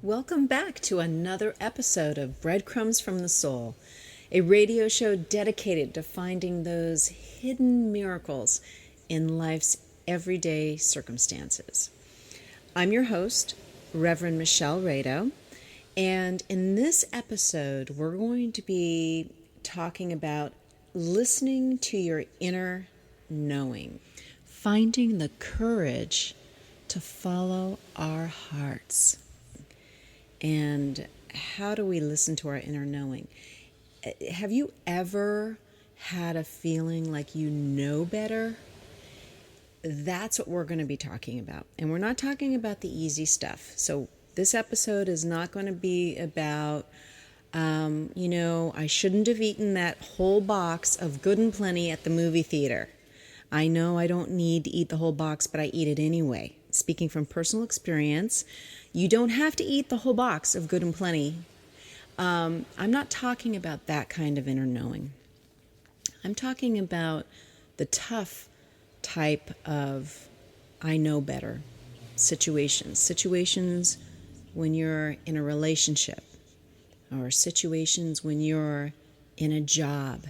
Welcome back to another episode of Breadcrumbs from the Soul, a radio show dedicated to finding those hidden miracles in life's everyday circumstances. I'm your host, Reverend Michelle Rado, and in this episode, we're going to be talking about listening to your inner knowing, finding the courage to follow our hearts. And how do we listen to our inner knowing? Have you ever had a feeling like you know better? That's what we're going to be talking about. And we're not talking about the easy stuff. So this episode is not going to be about, I shouldn't have eaten that whole box of Good and Plenty at the movie theater. I know I don't need to eat the whole box, but I eat it anyway. Speaking from personal experience, you don't have to eat the whole box of Good and Plenty. I'm not talking about that kind of inner knowing. I'm talking about the tough type of I know better situations. Situations when you're in a relationship, or situations when you're in a job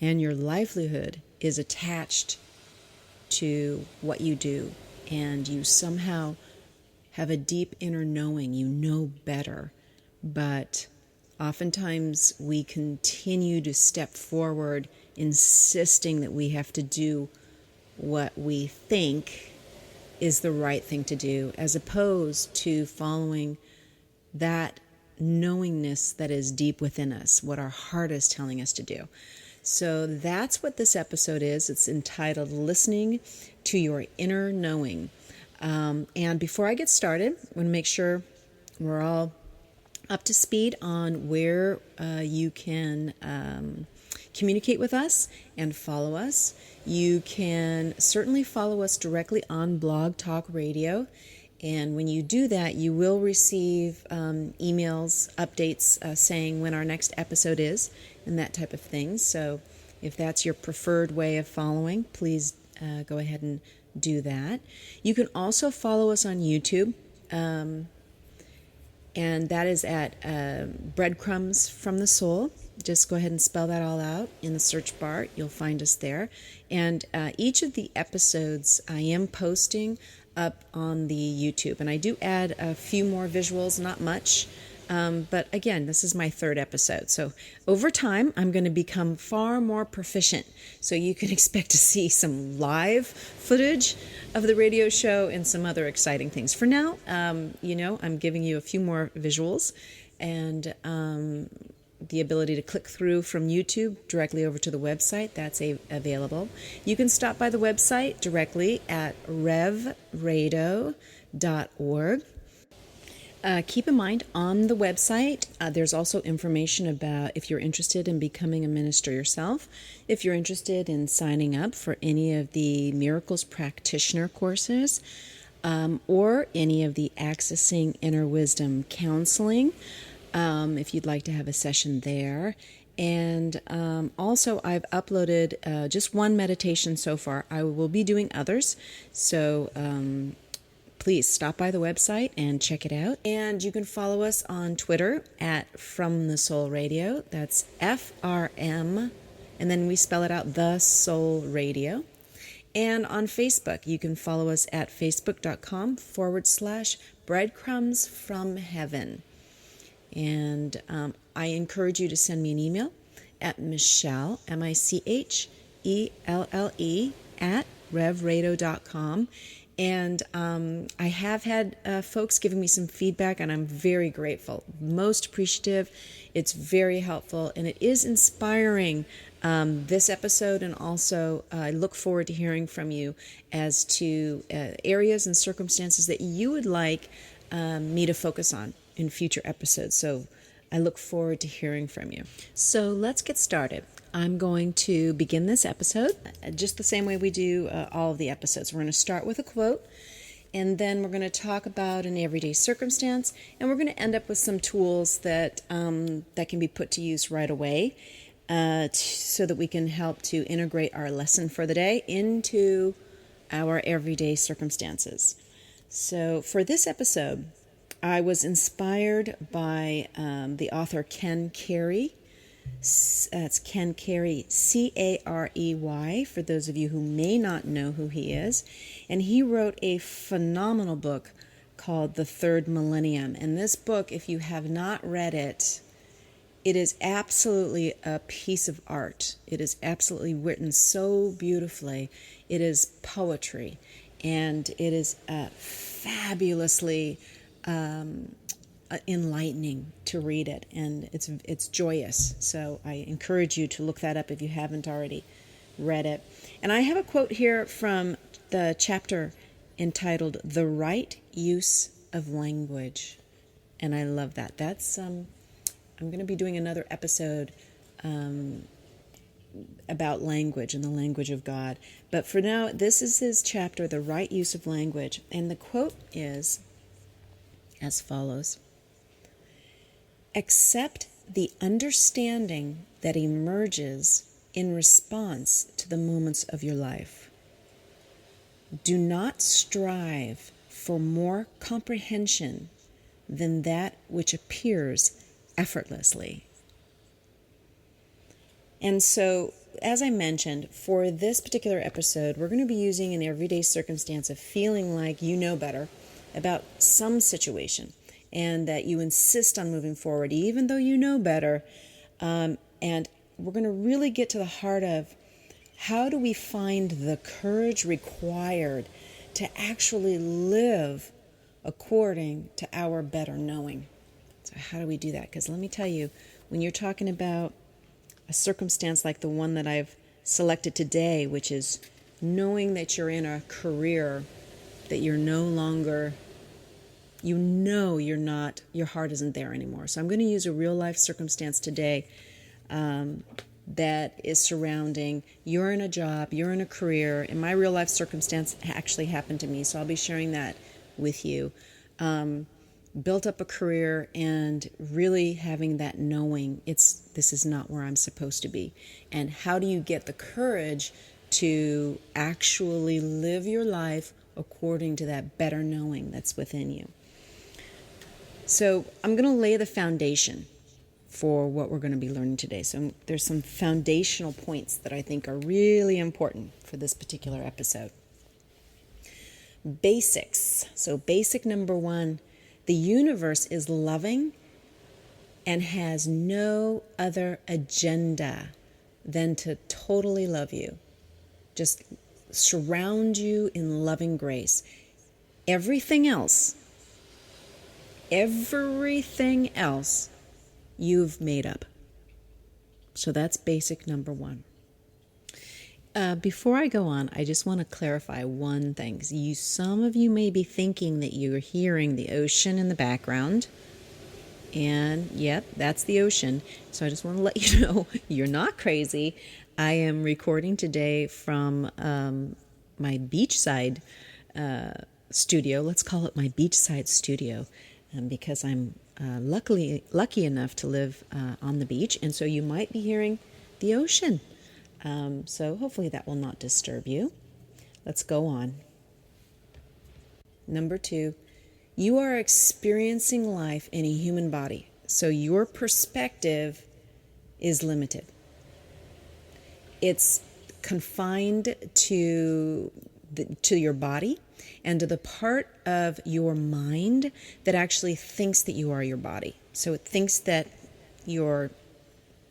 and your livelihood is attached to what you do, and you somehow have a deep inner knowing, you know better, but oftentimes we continue to step forward insisting that we have to do what we think is the right thing to do, as opposed to following that knowingness that is deep within us, what our heart is telling us to do. So that's what this episode is. It's entitled Listening to Your Inner Knowing. And before I get started, I want to make sure we're all up to speed on where you can communicate with us and follow us. You can certainly follow us directly on Blog Talk Radio. And when you do that, you will receive emails, updates saying when our next episode is and that type of thing. So if that's your preferred way of following, please go ahead and do that. You can also follow us on YouTube, and that is at Breadcrumbs from the Soul. Just go ahead and spell that all out in the search bar. You'll find us there. And each of the episodes I am posting up on the YouTube. And I do add a few more visuals, not much. But again, this is my third episode. So over time, I'm going to become far more proficient. So you can expect to see some live footage of the radio show and some other exciting things. For now, I'm giving you a few more visuals and the ability to click through from YouTube directly over to the website. That's available. You can stop by the website directly at revrado.org. Keep in mind, on the website, there's also information about if you're interested in becoming a minister yourself, if you're interested in signing up for any of the Miracles Practitioner courses, or any of the Accessing Inner Wisdom counseling, if you'd like to have a session there. And also, I've uploaded just one meditation so far. I will be doing others, so please stop by the website and check it out. And you can follow us on Twitter at From the Soul Radio. That's FRM, and then we spell it out, The Soul Radio. And on Facebook, you can follow us at facebook.com/breadcrumbs from heaven. And I encourage you to send me an email at Michelle, MICHELLE, at revrado.com. And I have had folks giving me some feedback, and I'm very grateful, most appreciative. It's very helpful, and it is inspiring, this episode, and also I look forward to hearing from you as to areas and circumstances that you would like me to focus on in future episodes. So I look forward to hearing from you. So let's get started. I'm going to begin this episode just the same way we do all of the episodes. We're going to start with a quote, and then we're going to talk about an everyday circumstance, and we're going to end up with some tools that that can be put to use right away, so that we can help to integrate our lesson for the day into our everyday circumstances. So for this episode, I was inspired by the author Ken Carey. That's Ken Carey, Carey, for those of you who may not know who he is. And he wrote a phenomenal book called The Third Millennium. And this book, if you have not read it, it is absolutely a piece of art. It is absolutely written so beautifully. It is poetry, and it is fabulously enlightening to read it, and it's joyous. So I encourage you to look that up if you haven't already read it. And I have a quote here from the chapter entitled "The Right Use of Language," and I love that. That's I'm going to be doing another episode about language and the language of God. But for now, this is his chapter, The Right Use of Language. And the quote is as follows: "Accept the understanding that emerges in response to the moments of your life. Do not strive for more comprehension than that which appears effortlessly." And so, as I mentioned, for this particular episode, we're going to be using an everyday circumstance of feeling like you know better about some situation, and that you insist on moving forward, even though you know better. And we're going to really get to the heart of how do we find the courage required to actually live according to our better knowing. So how do we do that? Because let me tell you, when you're talking about a circumstance like the one that I've selected today, which is knowing that you're in a career that you're no longer, you're not, your heart isn't there anymore. So I'm going to use a real life circumstance today that is surrounding, you're in a job, you're in a career. And my real life circumstance actually happened to me, so I'll be sharing that with you. Built up a career and really having that knowing this is not where I'm supposed to be. And how do you get the courage to actually live your life according to that better knowing that's within you? So I'm going to lay the foundation for what we're going to be learning today. So there's some foundational points that I think are really important for this particular episode. Basics. So basic number one: the universe is loving and has no other agenda than to totally love you. Just surround you in loving grace. Everything else you've made up. So that's basic number one. Before I go on, I just want to clarify one thing. Some of you may be thinking that you're hearing the ocean in the background. And yep, that's the ocean. So I just want to let you know, you're not crazy. I am recording today from my beachside studio. Let's call it my beachside studio, because I'm lucky enough to live on the beach. And so you might be hearing the ocean. So hopefully that will not disturb you. Let's go on. Number two, you are experiencing life in a human body, so your perspective is limited. It's confined to your body and to the part of your mind that actually thinks that you are your body. So it thinks that you're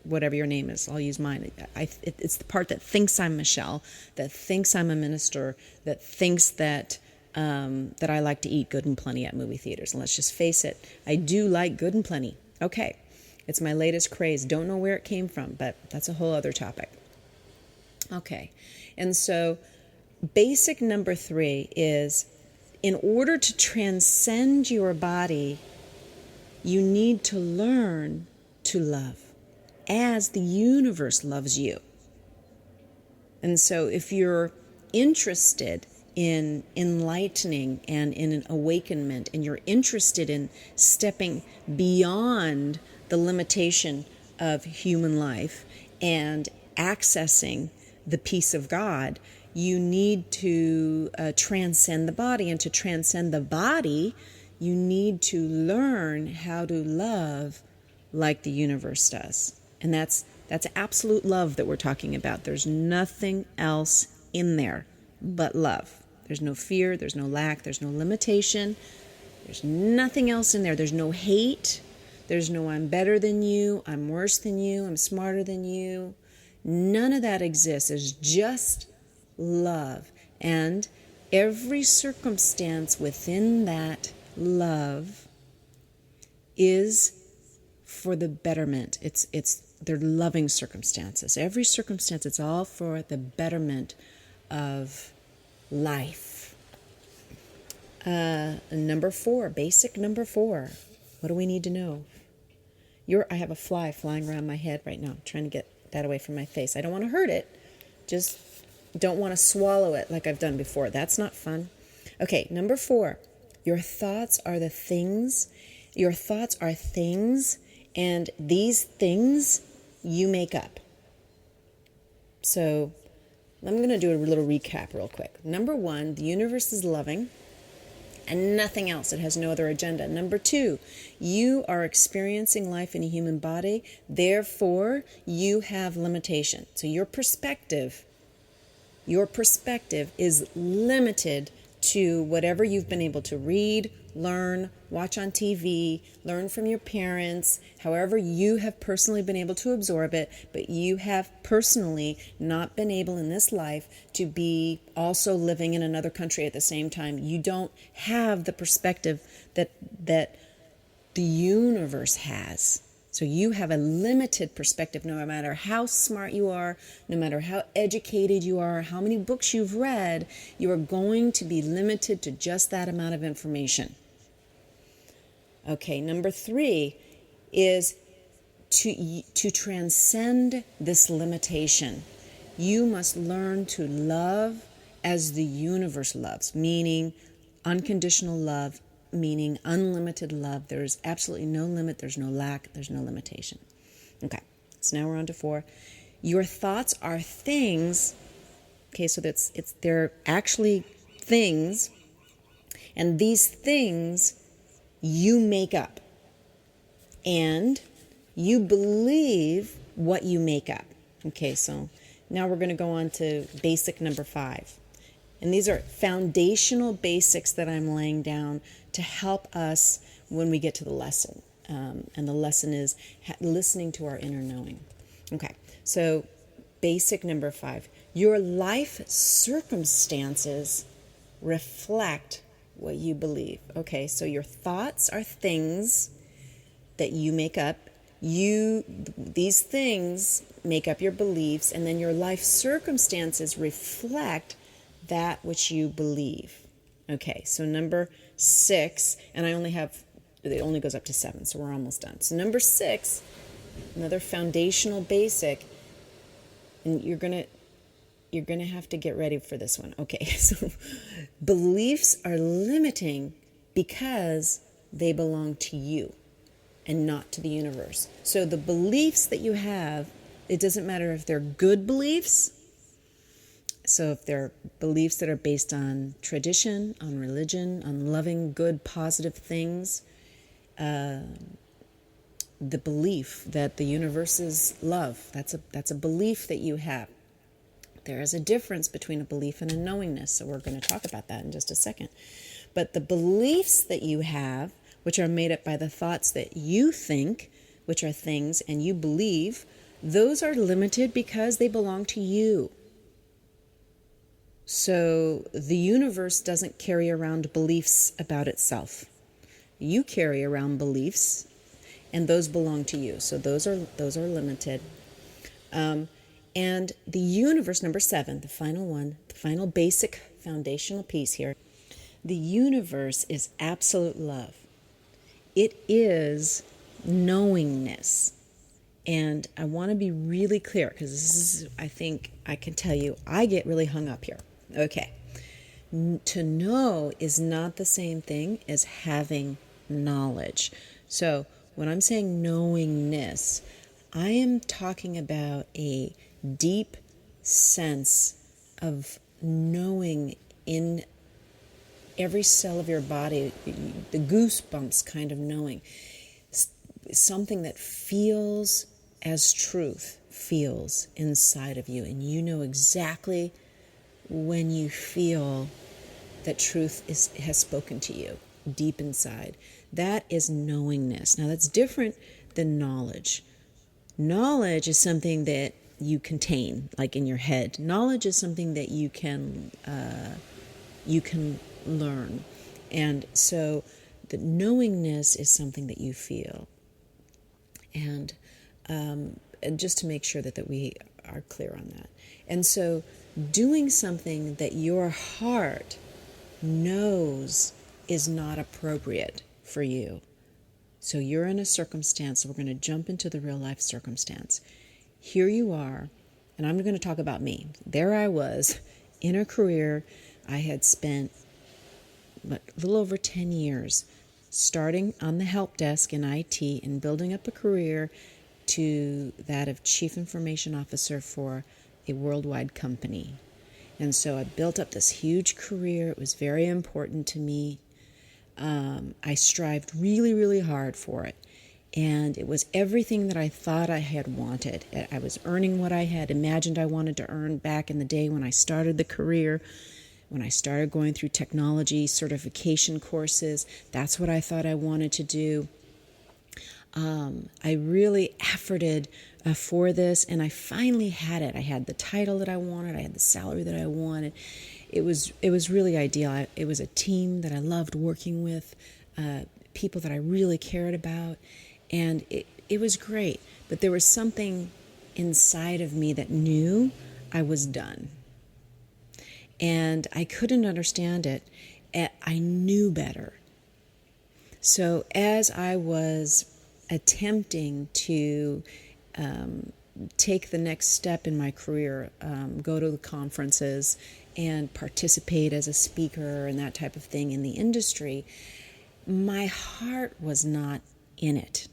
whatever your name is, I'll use mine. It's the part that thinks I'm Michelle, that thinks I'm a minister, that thinks that I like to eat good and plenty at movie theaters. And let's just face it, I do like good and plenty. Okay, it's my latest craze. Don't know where it came from, but that's a whole other topic. Okay, and so basic number three is, in order to transcend your body, you need to learn to love as the universe loves you. And so if you're interested in enlightening and in an awakenment, and you're interested in stepping beyond the limitation of human life and accessing the peace of God, you need to transcend the body. And to transcend the body, you need to learn how to love like the universe does. And that's absolute love that we're talking about. There's nothing else in there but love. There's no fear, there's no lack, there's no limitation. There's nothing else in there. There's no hate. There's no I'm better than you, I'm worse than you, I'm smarter than you. None of that exists. It's just love. And every circumstance within that love is for the betterment. They're loving circumstances. Every circumstance, it's all for the betterment of life. Number 4, basic number 4. What do we need to know? I have a fly flying around my head right now. I'm trying to get that away from my face. I don't want to hurt it. Just don't want to swallow it like I've done before. That's not fun. Okay, number 4. Your thoughts are the things. Your thoughts are things, and these things you make up. So I'm going to do a little recap real quick. Number 1, the universe is loving and nothing else. It has no other agenda. Number 2, you are experiencing life in a human body. Therefore, you have limitation. So your perspective is limited to whatever you've been able to read, learn, watch on TV, learn from your parents, however you have personally been able to absorb it, but you have personally not been able in this life to be also living in another country at the same time. You don't have the perspective that the universe has. So you have a limited perspective, no matter how smart you are, no matter how educated you are, how many books you've read, you are going to be limited to just that amount of information. Okay, number 3 is to transcend this limitation. You must learn to love as the universe loves, meaning unconditional love, meaning unlimited love. There's absolutely no limit, there's no lack, there's no limitation. Okay, so now we're on to 4. Your thoughts are things. Okay, so they're actually things, and these things you make up, and you believe what you make up. Okay, so now we're going to go on to basic number 5. And these are foundational basics that I'm laying down to help us when we get to the lesson. And the lesson is listening to our inner knowing. Okay, so basic number 5. Your life circumstances reflect what you believe. Okay, so your thoughts are things that you make up. These things make up your beliefs, and then your life circumstances reflect that which you believe. Okay, so number 6, and it only goes up to 7, so we're almost done. So number 6, another foundational basic, and you're gonna have to get ready for this one. Okay, so beliefs are limiting because they belong to you and not to the universe. So the beliefs that you have, it doesn't matter if they're good beliefs. So if they're beliefs that are based on tradition, on religion, on loving, good, positive things, the belief that the universe is love, that's a belief that you have. There is a difference between a belief and a knowingness, so we're going to talk about that in just a second. But the beliefs that you have, which are made up by the thoughts that you think, which are things, and you believe, those are limited because they belong to you. So the universe doesn't carry around beliefs about itself. You carry around beliefs, and those belong to you. So those are limited. And the universe, number 7, the final one, the final basic foundational piece here. The universe is absolute love. It is knowingness. And I want to be really clear, because this is, I think I can tell you, I get really hung up here. Okay. To know is not the same thing as having knowledge. So when I'm saying knowingness, I am talking about a deep sense of knowing in every cell of your body, the goosebumps kind of knowing, something that feels as truth feels inside of you, and you know exactly when you feel that truth has spoken to you deep inside. That is knowingness. Now that's different than knowledge. Knowledge is something that you contain, like in your head. Knowledge is something that you can learn, and so the knowingness is something that you feel. And just to make sure that we are clear on that. And so doing something that your heart knows is not appropriate for you. So you're in a circumstance, we're going to jump into the real life circumstance. Here you are, and I'm going to talk about me. There I was in a career I had spent a little over 10 years starting on the help desk in IT and building up a career to that of Chief Information Officer for a worldwide company. And so I built up this huge career. It was very important to me. I strived really, really hard for it. And it was everything that I thought I had wanted. I was earning what I had imagined I wanted to earn back in the day when I started the career, when I started going through technology certification courses. That's what I thought I wanted to do. I really efforted for this, and I finally had it. I had the title that I wanted. I had the salary that I wanted. It was really ideal. It was a team that I loved working with, people that I really cared about, and it was great. But there was something inside of me that knew I was done. And I couldn't understand it. I knew better. So as I was attempting to take the next step in my career, go to the conferences and participate as a speaker and that type of thing in the industry, my heart was not in it.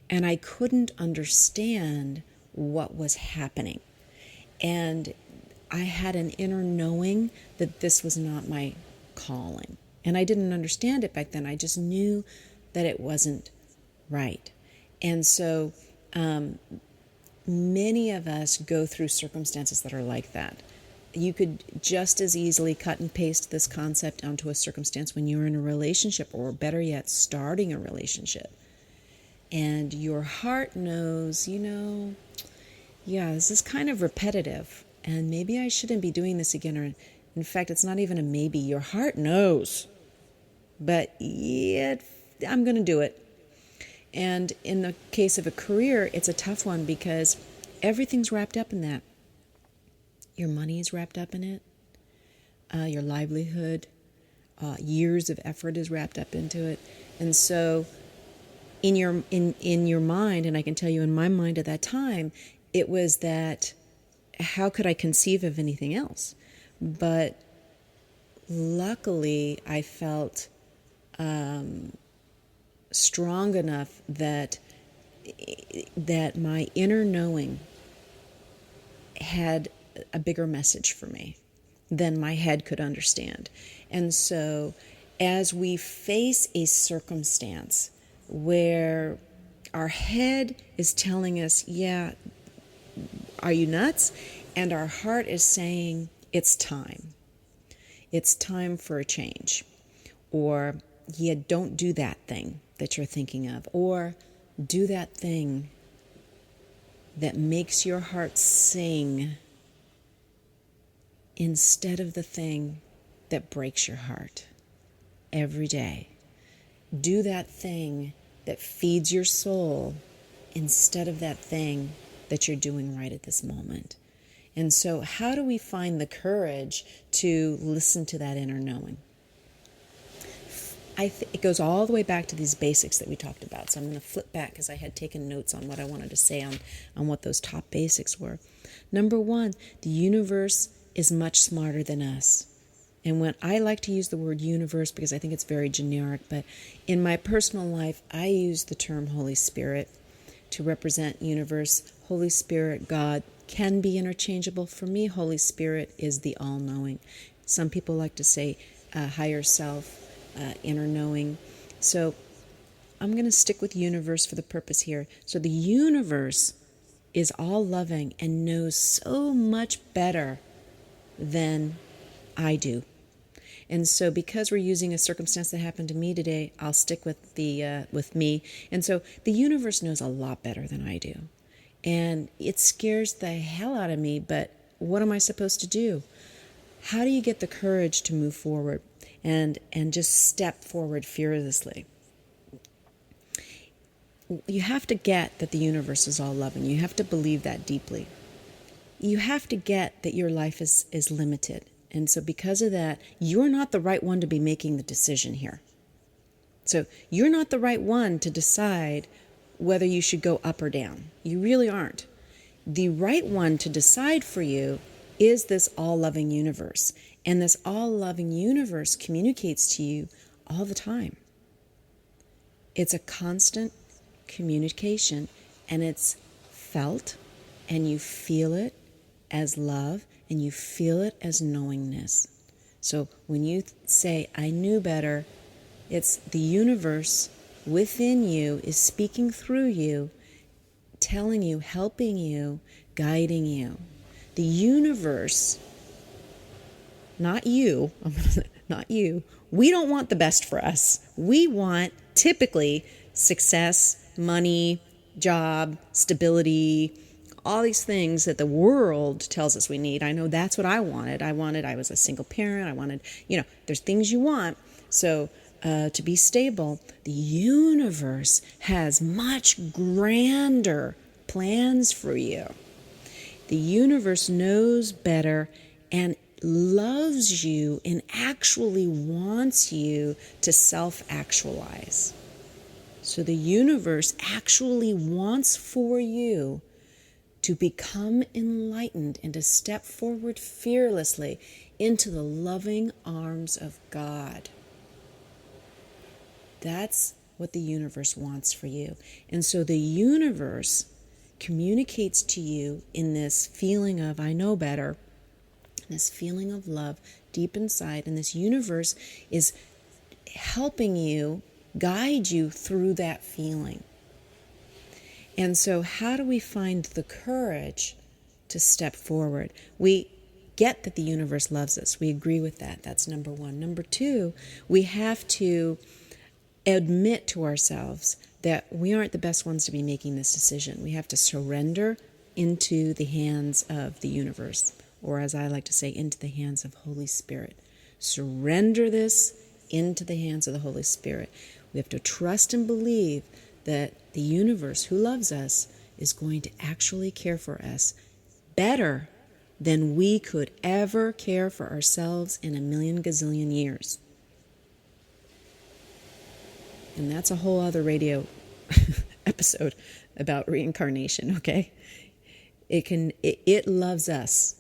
And I couldn't understand what was happening. And I had an inner knowing that this was not my calling. And I didn't understand it back then. I just knew that it wasn't right. And so many of us go through circumstances that are like that. You could just as easily cut and paste this concept onto a circumstance when you're in a relationship, or better yet, starting a relationship. And your heart knows, yeah, this is kind of repetitive, and maybe I shouldn't be doing this again. Or in fact, it's not even a maybe. Your heart knows. But yeah, I'm going to do it. And in the case of a career, it's a tough one because everything's wrapped up in that. Your money is wrapped up in it. Your livelihood, years of effort is wrapped up into it. And so in your mind, and I can tell you in my mind at that time, it was that how could I conceive of anything else? But luckily, I felt strong enough that my inner knowing had a bigger message for me than my head could understand. And so as we face a circumstance where our head is telling us, yeah, are you nuts? And our heart is saying, it's time. It's time for a change. Or, yeah, don't do that thing that you're thinking of. Or do that thing that makes your heart sing instead of the thing that breaks your heart every day. Do that thing that feeds your soul instead of that thing that you're doing right at this moment. And so how do we find the courage to listen to that inner knowing? It goes all the way back to these basics that we talked about. So I'm going to flip back because I had taken notes on what I wanted to say on what those top basics were. Number one, the universe is much smarter than us. And when I like to use the word universe because I think it's very generic, but in my personal life, I use the term Holy Spirit to represent universe. Holy Spirit, God can be interchangeable. For me, Holy Spirit is the all-knowing. Some people like to say higher self, inner knowing. So I'm going to stick with universe for the purpose here. So the universe is all loving and knows so much better than I do. And so because we're using a circumstance that happened to me today, I'll stick with the with me. And so the universe knows a lot better than I do. And it scares the hell out of me, but what am I supposed to do? How do you get the courage to move forward and just step forward fearlessly? You have to get that the universe is all loving. You have to believe that deeply. You have to get that your life is limited. And so because of that, you're not the right one to be making the decision here. So you're not the right one to decide whether you should go up or down. You really aren't. The right one to decide for you is this all-loving universe. And this all-loving universe communicates to you all the time. It's a constant communication, and it's felt, and you feel it as love, and you feel it as knowingness. So when you say, I knew better, it's the universe within you is speaking through you, telling you, helping you, guiding you. The universe, not you, not you, we don't want the best for us. We want typically success, money, job, stability, all these things that the world tells us we need. I know that's what I wanted. I was a single parent. I wanted, there's things you want. So to be stable, the universe has much grander plans for you. The universe knows better and loves you and actually wants you to self-actualize. So the universe actually wants for you to become enlightened and to step forward fearlessly into the loving arms of God. That's what the universe wants for you. And so the universe communicates to you in this feeling of, I know better, this feeling of love deep inside. And this universe is helping you, guide you through that feeling. And so how do we find the courage to step forward? We get that the universe loves us. We agree with that. That's number one. Number two, we have to admit to ourselves that we aren't the best ones to be making this decision. We have to surrender into the hands of the universe, or as I like to say, into the hands of Holy Spirit. Surrender this into the hands of the Holy Spirit. We have to trust and believe that the universe, who loves us, is going to actually care for us better than we could ever care for ourselves in a million gazillion years. And that's a whole other radio episode about reincarnation, okay? It loves us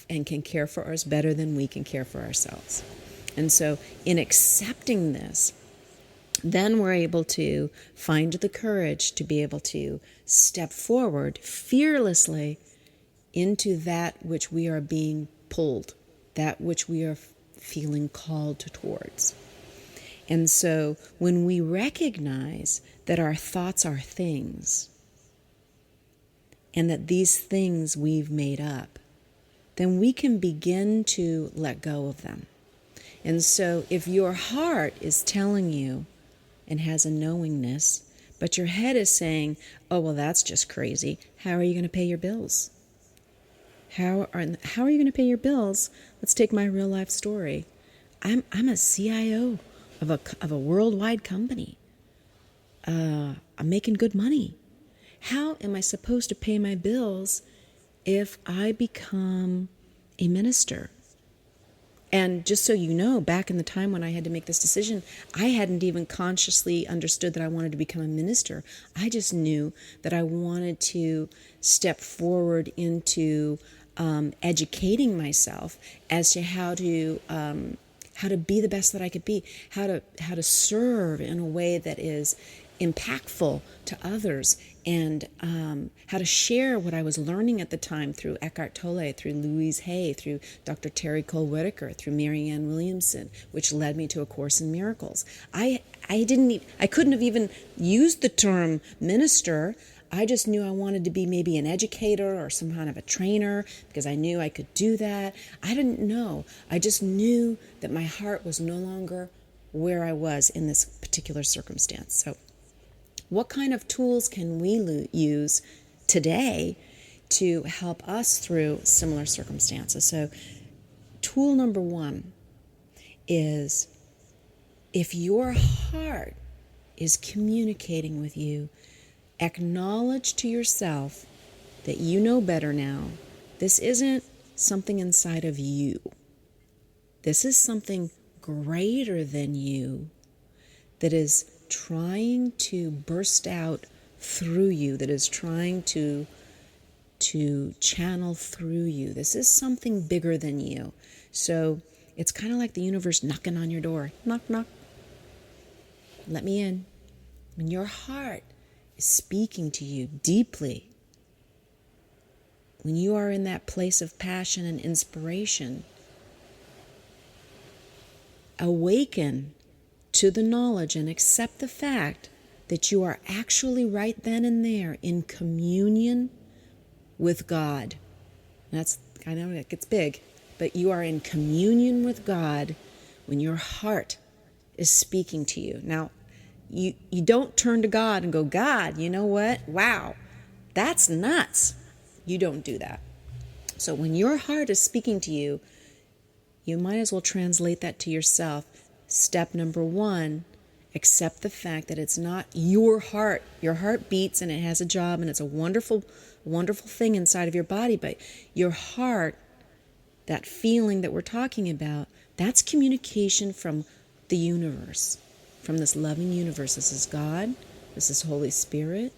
and can care for us better than we can care for ourselves. And so in accepting this, then we're able to find the courage to be able to step forward fearlessly into that which we are being pulled, that which we are feeling called towards. And so when we recognize that our thoughts are things, and that these things we've made up, then we can begin to let go of them. And so if your heart is telling you and has a knowingness, but your head is saying, oh, well, that's just crazy. How are you going to pay your bills? How are you going to pay your bills? Let's take my real life story. I'm a CIO of a worldwide company. I'm making good money. How am I supposed to pay my bills if I become a minister? And just so you know, back in the time when I had to make this decision, I hadn't even consciously understood that I wanted to become a minister. I just knew that I wanted to step forward into educating myself as to how to be the best that I could be, how to serve in a way that is impactful to others, and how to share what I was learning at the time through Eckhart Tolle, through Louise Hay, through Dr. Terry Cole Whitaker, through Marianne Williamson, which led me to A Course in Miracles. I couldn't have even used the term minister. I just knew I wanted to be maybe an educator or some kind of a trainer because I knew I could do that. I didn't know. I just knew that my heart was no longer where I was in this particular circumstance. So what kind of tools can we use today to help us through similar circumstances? So tool number one is, if your heart is communicating with you, acknowledge to yourself that you know better now. This isn't something inside of you. This is something greater than you that is trying to burst out through you, that is trying to channel through you. This is something bigger than you. So it's kind of like the universe knocking on your door. Knock, knock. Let me in. When your heart is speaking to you deeply, when you are in that place of passion and inspiration, awaken to the knowledge and accept the fact that you are actually right then and there in communion with God. I know it gets big, but you are in communion with God when your heart is speaking to you. Now, you don't turn to God and go, God, you know what? Wow, that's nuts. You don't do that. So when your heart is speaking to you, you might as well translate that to yourself. Step number one, accept the fact that it's not your heart. Your heart beats and it has a job and it's a wonderful, wonderful thing inside of your body. But your heart, that feeling that we're talking about, that's communication from the universe, from this loving universe. This is God. This is Holy Spirit,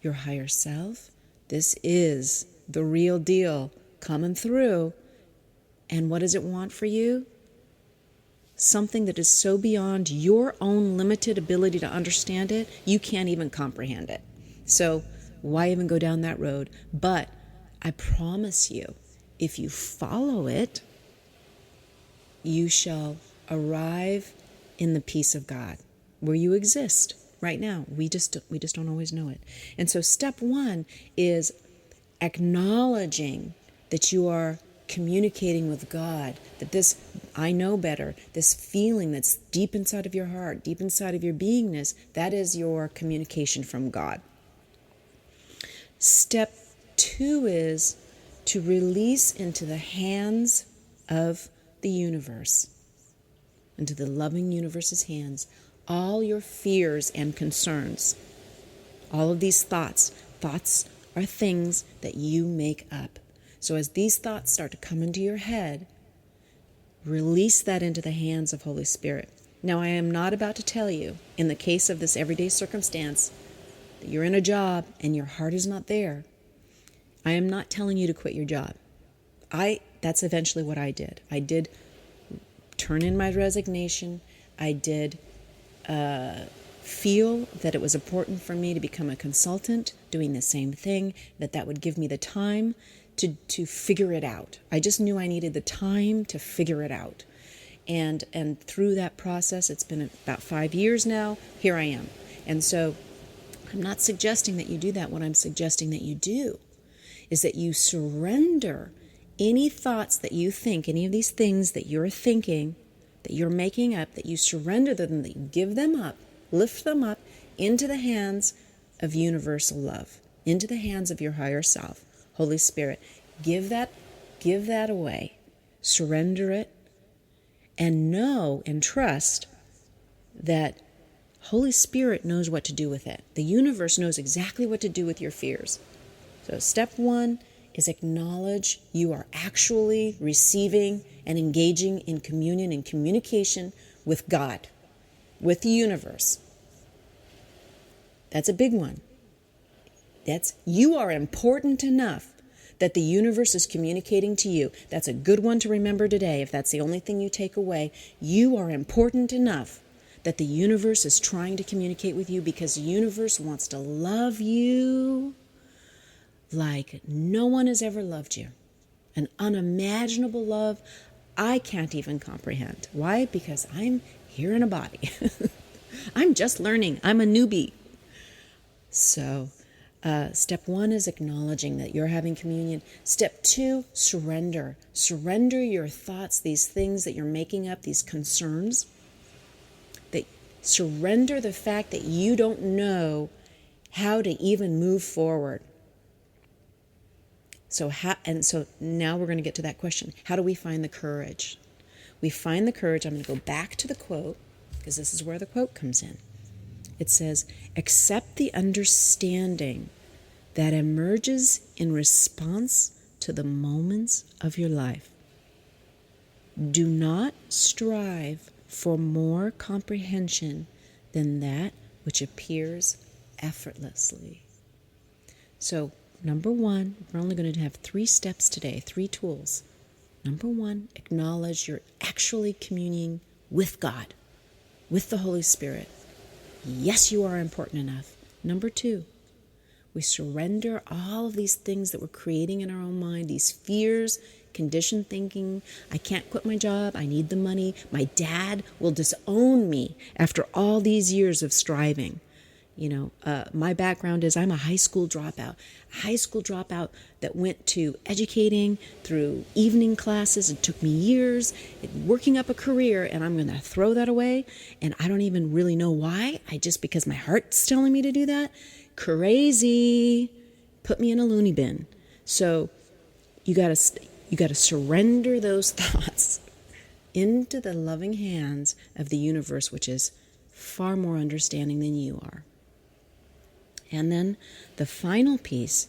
your higher self. This is the real deal coming through. And what does it want for you? Something that is so beyond your own limited ability to understand it, you can't even comprehend it. So why even go down that road? But I promise you, if you follow it, you shall arrive in the peace of God, where you exist right now. We just don't always know it. And so step one is acknowledging that you are communicating with God, that this, I know better, this feeling that's deep inside of your heart, deep inside of your beingness, that is your communication from God. Step two is to release into the hands of the universe, into the loving universe's hands, all your fears and concerns. All of these thoughts are things that you make up. So as these thoughts start to come into your head, release that into the hands of Holy Spirit. Now, I am not about to tell you, in the case of this everyday circumstance, that you're in a job and your heart is not there. I am not telling you to quit your job. That's eventually what I did. I did turn in my resignation. I did feel that it was important for me to become a consultant, doing the same thing, that would give me the time to figure it out. I just knew I needed the time to figure it out. And through that process, it's been about 5 years now, here I am. And so I'm not suggesting that you do that. What I'm suggesting that you do is that you surrender any thoughts that you think, any of these things that you're thinking, that you're making up, that you surrender them, that you give them up, lift them up into the hands of universal love, into the hands of your higher self, Holy Spirit. Give that away. Surrender it, and know and trust that Holy Spirit knows what to do with it. The universe knows exactly what to do with your fears. So step one is acknowledge you are actually receiving and engaging in communion and communication with God, with the universe. That's a big one. You are important enough that the universe is communicating to you. That's a good one to remember today. If that's the only thing you take away, you are important enough that the universe is trying to communicate with you, because the universe wants to love you like no one has ever loved you. An unimaginable love I can't even comprehend. Why? Because I'm here in a body. I'm just learning. I'm a newbie. So, step 1 is acknowledging that you're having communion. Step 2, surrender. Surrender your thoughts, these things that you're making up, these concerns. That surrender the fact that you don't know how to even move forward. So now we're going to get to that question. How do we find the courage? We find the courage. I'm going to go back to the quote, because this is where the quote comes in. It says, accept the understanding that emerges in response to the moments of your life. Do not strive for more comprehension than that which appears effortlessly. So, number 1, we're only going to have 3 steps today, 3 tools. Number 1, acknowledge you're actually communing with God, with the Holy Spirit. Yes, you are important enough. Number 2, we surrender all of these things that we're creating in our own mind, these fears, conditioned thinking. I can't quit my job. I need the money. My dad will disown me after all these years of striving. My background is I'm a high school dropout that went to educating through evening classes. It took me years working up a career, and I'm going to throw that away. And I don't even really know why. Because my heart's telling me to do that. Crazy. Put me in a loony bin. So you got to surrender those thoughts into the loving hands of the universe, which is far more understanding than you are. And then the final piece,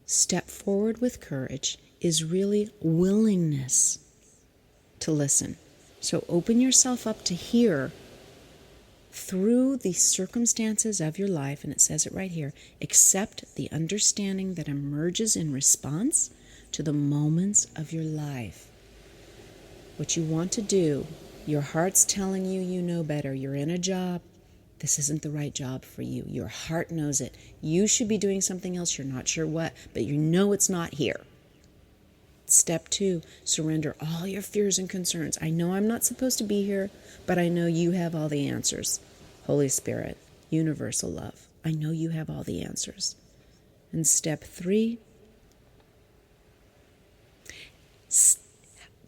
step forward with courage, is really willingness to listen. So open yourself up to hear through the circumstances of your life, and it says it right here, accept the understanding that emerges in response to the moments of your life. What you want to do, your heart's telling you you know better. You're in a job. This isn't the right job for you. Your heart knows it. You should be doing something else. You're not sure what, but you know it's not here. Step 2, surrender all your fears and concerns. I know I'm not supposed to be here, but I know you have all the answers. Holy Spirit, universal love. I know you have all the answers. And step 3,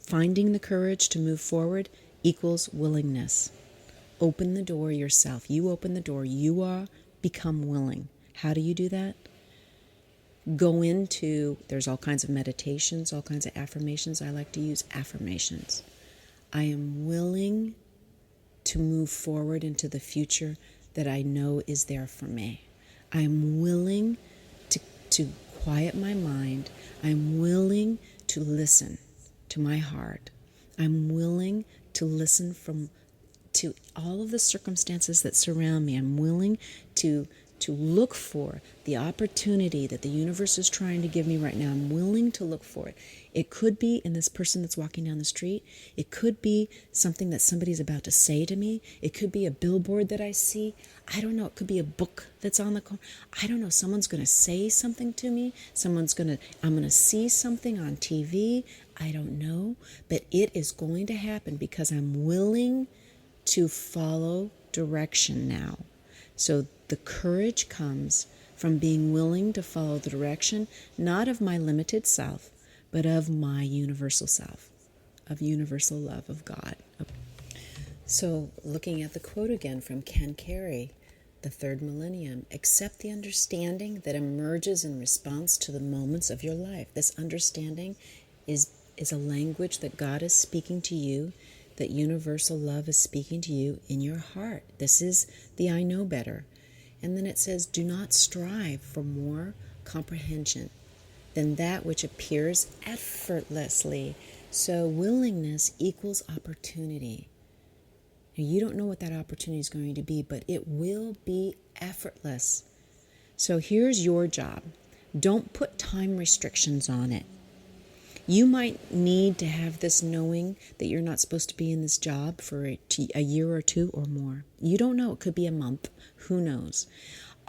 finding the courage to move forward equals willingness. Open the door yourself. You open the door. You become willing. How do you do that? There's all kinds of meditations, all kinds of affirmations. I like to use affirmations. I am willing to move forward into the future that I know is there for me. I am willing to quiet my mind. I'm willing to listen to my heart. I'm willing to listen to all of the circumstances that surround me. I'm willing to look for the opportunity that the universe is trying to give me right now. I'm willing to look for it. It could be in this person that's walking down the street. It could be something that somebody's about to say to me. It could be a billboard that I see. I don't know. It could be a book that's on the corner. I don't know. Someone's going to say something to me. I'm going to see something on TV. I don't know. But it is going to happen because I'm willing to follow direction now. So the courage comes from being willing to follow the direction, not of my limited self, but of my universal self, of universal love of God. So looking at the quote again from Ken Carey, the Third Millennium, accept the understanding that emerges in response to the moments of your life. This understanding is a language that God is speaking to you, that universal love is speaking to you in your heart. This is the I know better. And then it says, do not strive for more comprehension than that which appears effortlessly. So willingness equals opportunity. Now, you don't know what that opportunity is going to be, but it will be effortless. So here's your job. Don't put time restrictions on it. You might need to have this knowing that you're not supposed to be in this job for a year or two or more. You don't know. It could be a month. Who knows?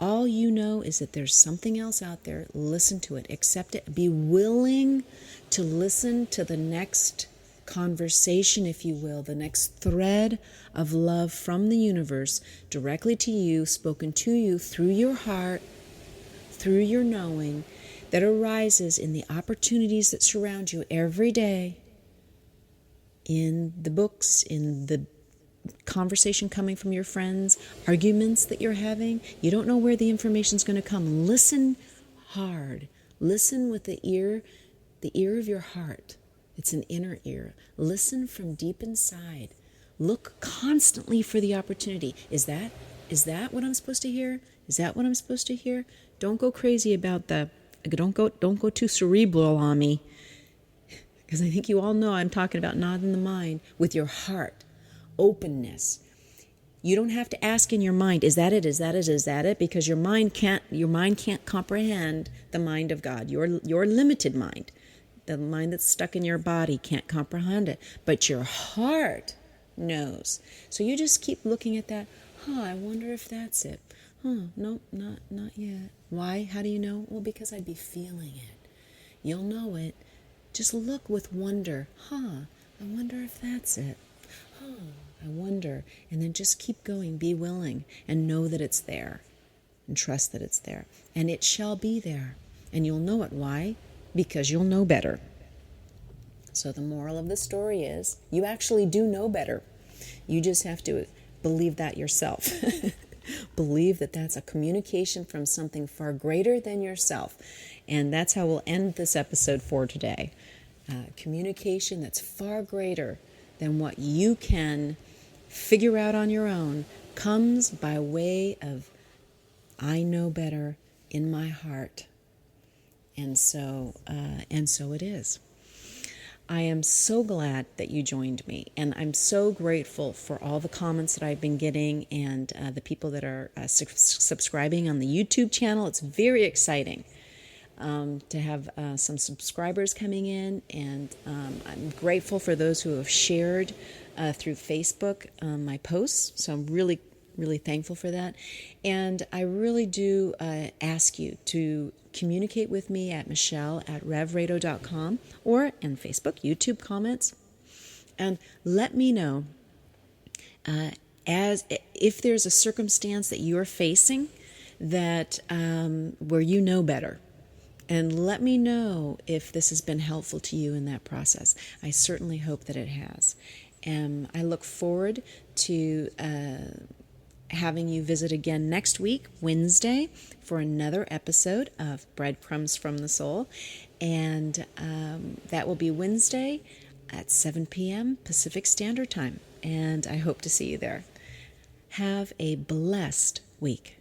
All you know is that there's something else out there. Listen to it. Accept it. Be willing to listen to the next conversation, if you will, the next thread of love from the universe directly to you, spoken to you through your heart, through your knowing, that arises in the opportunities that surround you every day, in the books, in the conversation coming from your friends, arguments that you're having. You don't know where the information's going to come. Listen hard. Listen with the ear of your heart. It's an inner ear. Listen from deep inside. Look constantly for the opportunity. Is that what I'm supposed to hear? Is that what I'm supposed to hear? Don't go crazy about don't go too cerebral on me, because I think you all know I'm talking about not in the mind, with your heart, openness. You don't have to ask in your mind, is that it? Is that it? Is that it? Because your mind can't comprehend the mind of God. Your limited mind, the mind that's stuck in your body, can't comprehend it. But your heart knows. So you just keep looking at that. I wonder if that's it. No, not yet. Why? How do you know? Well, because I'd be feeling it. You'll know it. Just look with wonder. I wonder if that's it. I wonder. And then just keep going. Be willing and know that it's there. And trust that it's there. And it shall be there. And you'll know it. Why? Because you'll know better. So the moral of the story is, you actually do know better. You just have to believe that yourself. Believe that that's a communication from something far greater than yourself. And that's how we'll end this episode for today. Communication that's far greater than what you can figure out on your own comes by way of, I know better in my heart. And so it is. I am so glad that you joined me, and I'm so grateful for all the comments that I've been getting and the people that are subscribing on the YouTube channel. It's very exciting to have some subscribers coming in, and I'm grateful for those who have shared through Facebook my posts, so I'm really thankful for that. And I really do ask you to communicate with me at michelle@revrado.com or in Facebook, YouTube comments, and let me know as if there's a circumstance that you're facing that where you know better. And let me know if this has been helpful to you in that process. I certainly hope that it has. I look forward to having you visit again next week, Wednesday, for another episode of Breadcrumbs from the Soul. And that will be Wednesday at 7 p.m. Pacific Standard Time. And I hope to see you there. Have a blessed week.